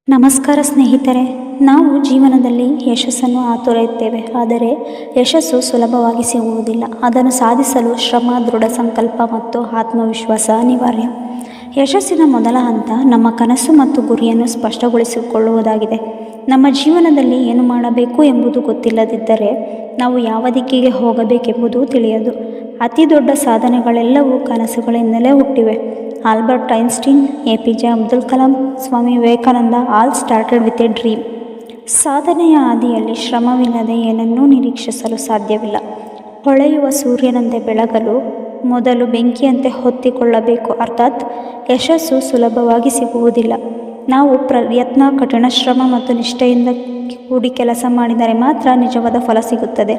ನಮಸ್ಕಾರ ಸ್ನೇಹಿತರೆ. ನಾವು ಜೀವನದಲ್ಲಿ ಯಶಸ್ಸನ್ನು ಆತುರುತ್ತೇವೆ, ಆದರೆ ಯಶಸ್ಸು ಸುಲಭವಾಗಿ ಸಿಗುವುದಿಲ್ಲ. ಅದನ್ನು ಸಾಧಿಸಲು ಶ್ರಮ, ದೃಢ ಸಂಕಲ್ಪ ಮತ್ತು ಆತ್ಮವಿಶ್ವಾಸ ಅನಿವಾರ್ಯ. ಯಶಸ್ಸಿನ ಮೊದಲ ಹಂತ ನಮ್ಮ ಕನಸು ಮತ್ತು ಗುರಿಯನ್ನು ಸ್ಪಷ್ಟಗೊಳಿಸಿಕೊಳ್ಳುವುದಾಗಿದೆ. ನಮ್ಮ ಜೀವನದಲ್ಲಿ ಏನು ಮಾಡಬೇಕು ಎಂಬುದು ಗೊತ್ತಿಲ್ಲದಿದ್ದರೆ ನಾವು ಯಾವ ದಿಕ್ಕಿಗೆ ಹೋಗಬೇಕೆಂಬುದು ತಿಳಿಯದು. ಅತಿ ದೊಡ್ಡ ಸಾಧನೆಗಳೆಲ್ಲವೂ ಕನಸುಗಳಿಂದಲೇ ಹುಟ್ಟಿವೆ. Albert Einstein, APJ Abdul Kalam, Swami Vivekananda all started with a dream. ಸಾಧನೆಯ ಹಾದಿಯಲ್ಲಿ ಶ್ರಮವಿಲ್ಲದೆ ಏನನ್ನೂ ನಿರೀಕ್ಷಿಸಲು ಸಾಧ್ಯವಿಲ್ಲ. ಹೊಳೆಯುವ ಸೂರ್ಯನಂತೆ ಬೆಳಗಲು ಮೊದಲು ಬೆಂಕಿಯಂತೆ ಹೊತ್ತಿಕೊಳ್ಳಬೇಕು. ಅರ್ಥಾತ್ ಯಶಸ್ಸು ಸುಲಭವಾಗಿ ಸಿಗುವುದಿಲ್ಲ. ನಾವು ಪ್ರಯತ್ನ, ಕಠಿಣ ಶ್ರಮ ಮತ್ತು ನಿಷ್ಠೆಯಿಂದ ಕೂಡಿ ಕೆಲಸ ಮಾಡಿದರೆ ಮಾತ್ರ ನಿಜವಾದ ಫಲ ಸಿಗುತ್ತದೆ.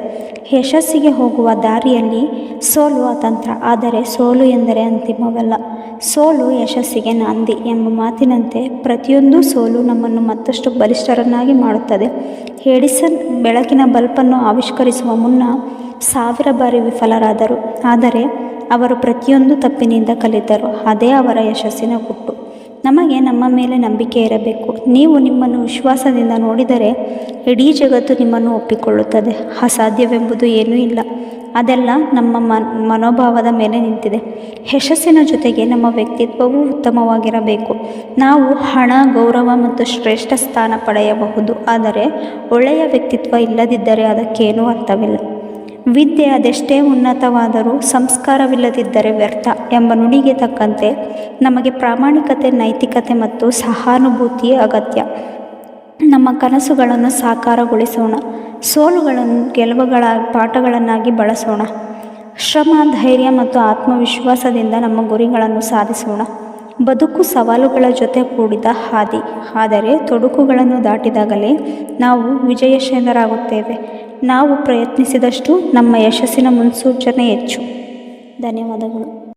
ಯಶಸ್ಸಿಗೆ ಹೋಗುವ ದಾರಿಯಲ್ಲಿ ಸೋಲು ಅತಂತ್ರ, ಆದರೆ ಸೋಲು ಎಂದರೆ ಅಂತಿಮವಲ್ಲ. ಸೋಲು ಯಶಸ್ಸಿಗೆ ನಾಂದಿ ಎಂಬ ಮಾತಿನಂತೆ ಪ್ರತಿಯೊಂದು ಸೋಲು ನಮ್ಮನ್ನು ಮತ್ತಷ್ಟು ಬಲಿಷ್ಠರನ್ನಾಗಿ ಮಾಡುತ್ತದೆ. ಎಡಿಸನ್ ಬೆಳಕಿನ ಬಲ್ಬನ್ನು ಆವಿಷ್ಕರಿಸುವ ಮುನ್ನ 1000 ಬಾರಿ ವಿಫಲರಾದರು, ಆದರೆ ಅವರು ಪ್ರತಿಯೊಂದು ತಪ್ಪಿನಿಂದ ಕಲಿತರು. ಅದೇ ಅವರ ಯಶಸ್ಸಿನ ಗುಟ್ಟು. ನಮಗೆ ನಮ್ಮ ಮೇಲೆ ನಂಬಿಕೆ ಇರಬೇಕು. ನೀವು ನಿಮ್ಮನ್ನು ವಿಶ್ವಾಸದಿಂದ ನೋಡಿದರೆ ಇಡೀ ಜಗತ್ತು ನಿಮ್ಮನ್ನು ಒಪ್ಪಿಕೊಳ್ಳುತ್ತದೆ. ಅಸಾಧ್ಯವೆಂಬುದು ಏನೂ ಇಲ್ಲ. ಅದೆಲ್ಲ ನಮ್ಮ ಮನೋಭಾವದ ಮೇಲೆ ನಿಂತಿದೆ. ಯಶಸ್ಸಿನ ಜೊತೆಗೆ ನಮ್ಮ ವ್ಯಕ್ತಿತ್ವವೂ ಉತ್ತಮವಾಗಿರಬೇಕು. ನಾವು ಹಣ, ಗೌರವ ಮತ್ತು ಶ್ರೇಷ್ಠ ಸ್ಥಾನ ಪಡೆಯಬಹುದು, ಆದರೆ ಒಳ್ಳೆಯ ವ್ಯಕ್ತಿತ್ವ ಇಲ್ಲದಿದ್ದರೆ ಅದಕ್ಕೇನೂ ಅರ್ಥವಿಲ್ಲ. ವಿದ್ಯೆ ಅದೆಷ್ಟೇ ಉನ್ನತವಾದರೂ ಸಂಸ್ಕಾರವಿಲ್ಲದಿದ್ದರೆ ವ್ಯರ್ಥ ಎಂಬ ನುಡಿಗೆ ತಕ್ಕಂತೆ ನಮಗೆ ಪ್ರಾಮಾಣಿಕತೆ, ನೈತಿಕತೆ ಮತ್ತು ಸಹಾನುಭೂತಿ ಅಗತ್ಯ. ನಮ್ಮ ಕನಸುಗಳನ್ನು ಸಾಕಾರಗೊಳಿಸೋಣ. ಸೋಲುಗಳನ್ನು ಗೆಲುವುಗಳ ಪಾಠಗಳನ್ನಾಗಿ ಬಳಸೋಣ. ಶ್ರಮ, ಧೈರ್ಯ ಮತ್ತು ಆತ್ಮವಿಶ್ವಾಸದಿಂದ ನಮ್ಮ ಗುರಿಗಳನ್ನು ಸಾಧಿಸೋಣ. ಬದುಕು ಸವಾಲುಗಳ ಜೊತೆ ಕೂಡಿದ ಹಾದಿ, ಆದರೆ ತೊಡಕುಗಳನ್ನು ದಾಟಿದಾಗಲೇ ನಾವು ವಿಜಯಶೀಲರಾಗುತ್ತೇವೆ. ನಾವು ಪ್ರಯತ್ನಿಸಿದಷ್ಟು ನಮ್ಮ ಯಶಸ್ಸಿನ ಮುನ್ಸೂಚನೆ ಹೆಚ್ಚು. ಧನ್ಯವಾದಗಳು.